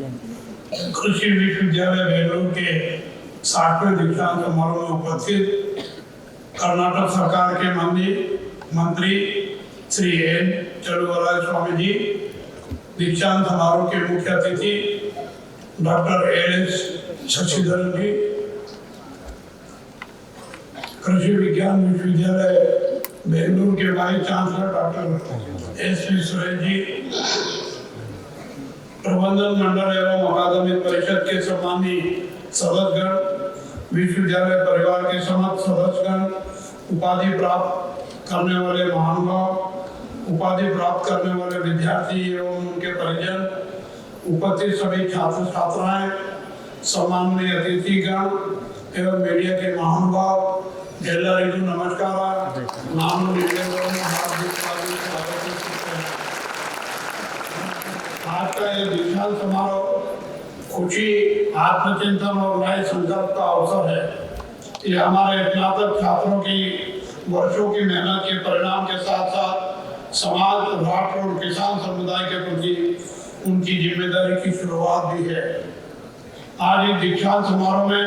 कृषि विश्वविद्यालय बेंगलुरु के 60वें दीक्षांत समारोह में उपस्थित कर्नाटक सरकार के मंत्री श्री एन चलुवराय स्वामी जी, दीक्षांत समारोह के मुख्य अतिथि डॉक्टर एल.एस. शशिधरन जी, कृषि विज्ञान विश्वविद्यालय बेंगलुरु के vice chancellor doctor S P. Suresh ji, प्रबंधन मंडल एवं अकादमिक परिषद के सम्मानीय सदस्यगण, विश्वविद्यालय परिवार के समस्त सदस्यगण, उपाधि प्राप्त करने वाले महानुभाव, उपाधि प्राप्त करने वाले विद्यार्थी एवं उनके परिजन, उपस्थित सभी छात्र छात्राएं, सम्माननीय अतिथिगण एवं मीडिया के महानुभाव, ಎಲ್ಲರಿಗೂ ನಮಸ್ಕಾರ। ನಾನು ನಿಮ್ಮೆಲ್ಲರನ್ನು हार्दिकವಾಗಿ स्वागत हैं। आज का ये दीक्षांत समारोह खुशी, आत्मचिंतन और नए संकल्प का अवसर है। ये हमारे स्नातक छात्रों की वर्षों की मेहनत के परिणाम के साथ साथ समाज, राष्ट्र और किसान समुदाय के प्रति उनकी जिम्मेदारी की शुरुआत भी है। आज इस दीक्षांत समारोह में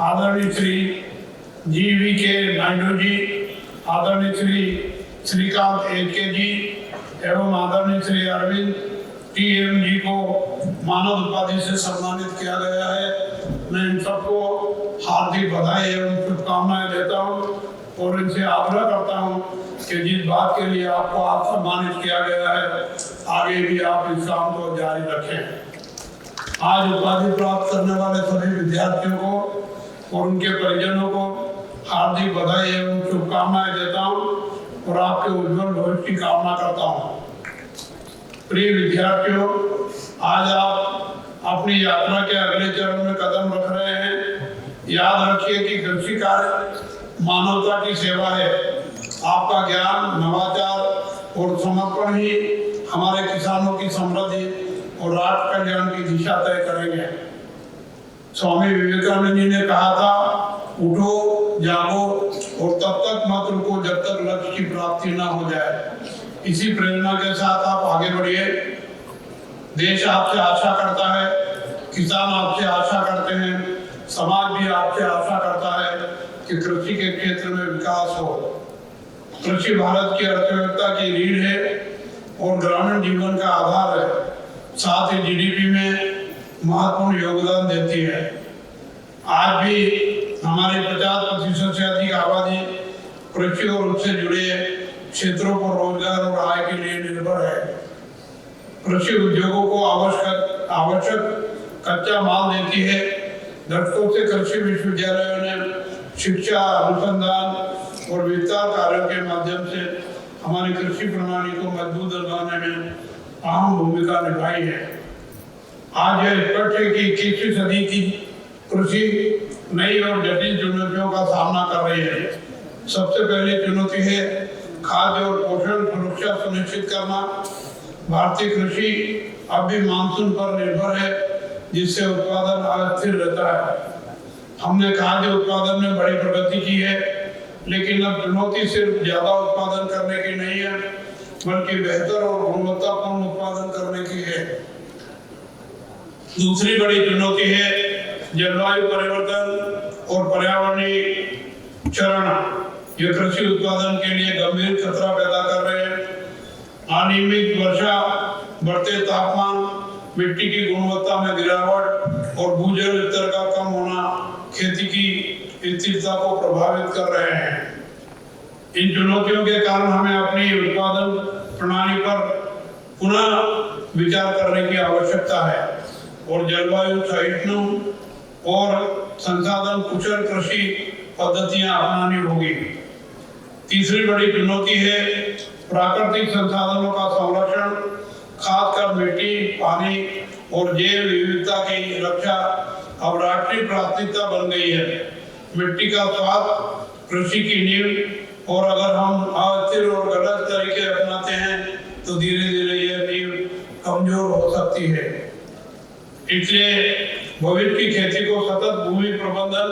आदरणीय श्री जी.वी.के. नायडू जी, आदरणीय श्री श्रीकांत ए.के. जी एवं आदरणीय श्री अरविंद टी.एम. जी को मानद उपाधि से सम्मानित किया गया है। मैं इन सबको हार्दिक बधाई एवं शुभकामनाएं देता हूं और इनसे आग्रह करता हूं कि जिस बात के लिए आपको आज सम्मानित किया गया है, आगे भी आप इस काम को जारी रखें। आज उपाधि प्राप्त करने वाले सभी विद्यार्थियों को और उनके परिजनों को हार्दिक बधाई एवं शुभकामनाएं देता हूं और आपके उज्जवल भविष्य की कामना करता हूं। प्रिय विद्यार्थियों, आज आप अपनी यात्रा के अगले चरण में कदम रख रहे हैं। याद रखिए कि कृषि कार्य मानवता की सेवा है। आपका ज्ञान, नवाचार और समर्पण ही हमारे किसानों की समृद्धि और राष्ट्र कल्याण की दिशा तय करेंगे। स्वामी विवेकानंद जी ने कहा था, उठो, जागो और तब तक मत रुको जब तक लक्ष्य की प्राप्ति न हो जाए। इसी प्रेरणा के साथ आप आगे बढ़िए। देश आपसे आशा करता है, किसान आपसे आशा करते हैं, समाज भी आपसे आशा करता है कि कृषि के क्षेत्र में विकास हो। कृषि भारत की अर्थव्यवस्था की रीढ़ है और ग्रामीण जीवन का आधार है। साथ ही जीडीपी में महत्वपूर्ण योगदान देती है। आज भी हमारी 50% से अधिक आबादी कृषि और उससे जुड़े क्षेत्रों पर रोजगार और आय के लिए निर्भर है। कृषि उद्योगों को आवश्यक कच्चा माल देती है। दशकों से कृषि विश्वविद्यालयों ने शिक्षा, अनुसंधान और विस्तार कार्यों के माध्यम से हमारी कृषि प्रणाली को मजबूत बनाने में अहम भूमिका निभाई है। आज यह स्पष्ट है कि 21वीं सदी की कृषि नई और जटिल चुनौतियों का सामना कर रही है। सबसे पहली चुनौती है खाद्य और पोषण सुरक्षा सुनिश्चित करना। भारतीय कृषि अब भी मानसून पर निर्भर है, जिससे उत्पादन अस्थिर रहता है। हमने खाद्य उत्पादन में बड़ी प्रगति की है, लेकिन अब चुनौती सिर्फ ज्यादा उत्पादन करने की नहीं है, बल्कि बेहतर और गुणवत्तापूर्ण उत्पादन करने की है। दूसरी बड़ी चुनौती है जलवायु परिवर्तन और पर्यावरणीय क्षरण। ये कृषि उत्पादन के लिए गंभीर खतरा पैदा कर रहे हैं। अनियमित वर्षा, बढ़ते तापमान, मिट्टी की गुणवत्ता में गिरावट और भूजल स्तर का कम होना खेती की स्थिरता को प्रभावित कर रहे हैं। इन चुनौतियों के कारण हमें अपनी उत्पादन प्रणाली पर पुनः विचार करने की आवश्यकता है और जलवायु सहिष्णु और संसाधन कुशल कृषि पद्धतियां अपनानी होगी। तीसरी बड़ी चुनौती है प्राकृतिक संसाधनों का संरक्षण, खासकर मिट्टी, पानी और जैव विविधता की रक्षा अब राष्ट्रीय प्राथमिकता बन गई है। मिट्टी का स्वाद कृषि की नींव, और अगर हम अस्थिर और गलत तरीके अपनाते हैं तो धीरे धीरे यह नींव कमजोर हो सकती है। इसलिए भविष्य की खेती को सतत भूमि प्रबंधन,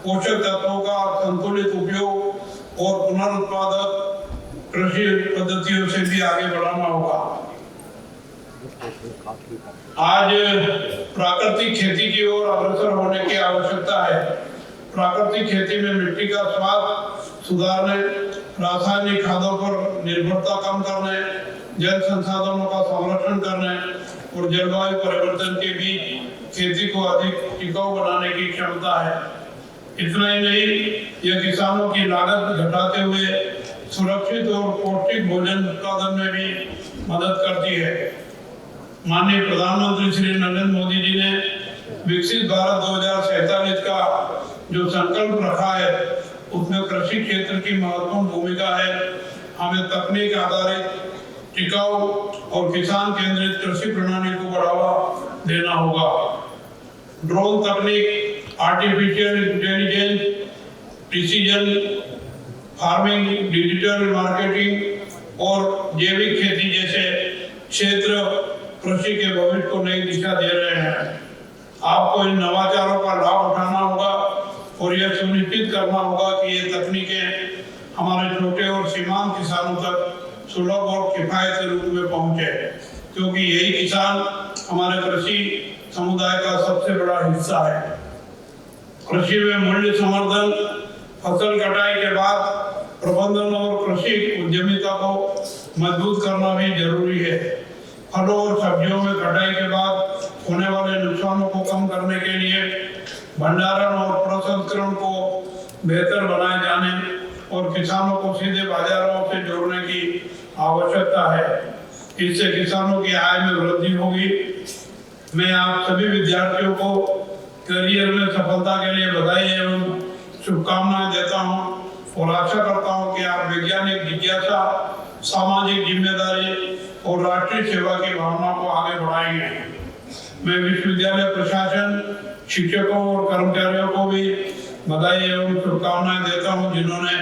पोषक तत्वों का संतुलित उपयोग और पुनरुत्पादक कृषि पद्धतियों से भी आगे बढ़ाना होगा। आज प्राकृतिक खेती की ओर अग्रसर होने की आवश्यकता है। प्राकृतिक खेती में मिट्टी का स्वाद सुधारने, रासायनिक खादों पर निर्भरता कम करने, जल संसाधनों का संरक्षण करने और जलवायु परिवर्तन के बीच खेती को अधिक टिकाऊ बनाने की क्षमता है। इतना ही नहीं, यह किसानों की लागत घटाते हुए सुरक्षित और पौष्टिक भोजन उत्पादन में भी मदद करती है। माननीय प्रधानमंत्री श्री नरेंद्र मोदी जी ने विकसित भारत 2047 का जो संकल्प रखा है, उसमें कृषि क्षेत्र की महत्वपूर्ण भूमिका है। हमें तकनीक आधारित, टिकाऊ और किसान केंद्रित कृषि प्रणाली को बढ़ावा देना होगा। ड्रोन तकनीक, artificial intelligence, precision farming, digital marketing और जैविक खेती जैसे क्षेत्र कृषि के भविष्य को नई दिशा दे रहे हैं। आपको इन नवाचारों का लाभ उठाना होगा और यह सुनिश्चित करना होगा कि ये तकनीकें हमारे छोटे और सीमांत किसानों तक सुलभ और किफायती रूप में पहुंचे, क्योंकि यही किसान हमारे कृषि समुदाय का सबसे बड़ा हिस्सा है। कृषि में मूल्य संवर्धन, फसल कटाई के बाद प्रबंधन और कृषि उद्यमिता को मजबूत करना भी जरूरी है। फलों और सब्जियों में कटाई के बाद होने वाले नुकसानों को कम करने के लिए भंडारण और प्रसंस्करण को बेहतर बनाए जाने और किसानों को सीधे बाजारों से जोड़ने की आवश्यकता है। इससे किसानों की आय में वृद्धि होगी। मैं आप सभी विद्यार्थियों को करियर में सफलता के लिए बधाई एवं शुभकामनाएं देता हूं और आशा करता हूं कि आप वैज्ञानिक जिज्ञासा, सामाजिक जिम्मेदारी और राष्ट्रीय सेवा की भावना को आगे बढ़ाएंगे। मैं विश्वविद्यालय प्रशासन, शिक्षकों और कर्मचारियों को भी बधाई एवं शुभकामनाएं देता हूं, जिन्होंने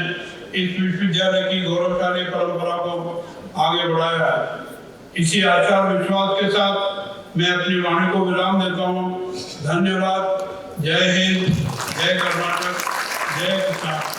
इस विश्वविद्यालय की गौरवशाली परंपरा को आगे बढ़ाया है। इसी आशा और विश्वास के साथ मैं अपनी वाणी को विराम देता हूं। धन्यवाद। जय हिंद, जय कर्नाटक, जय किसान।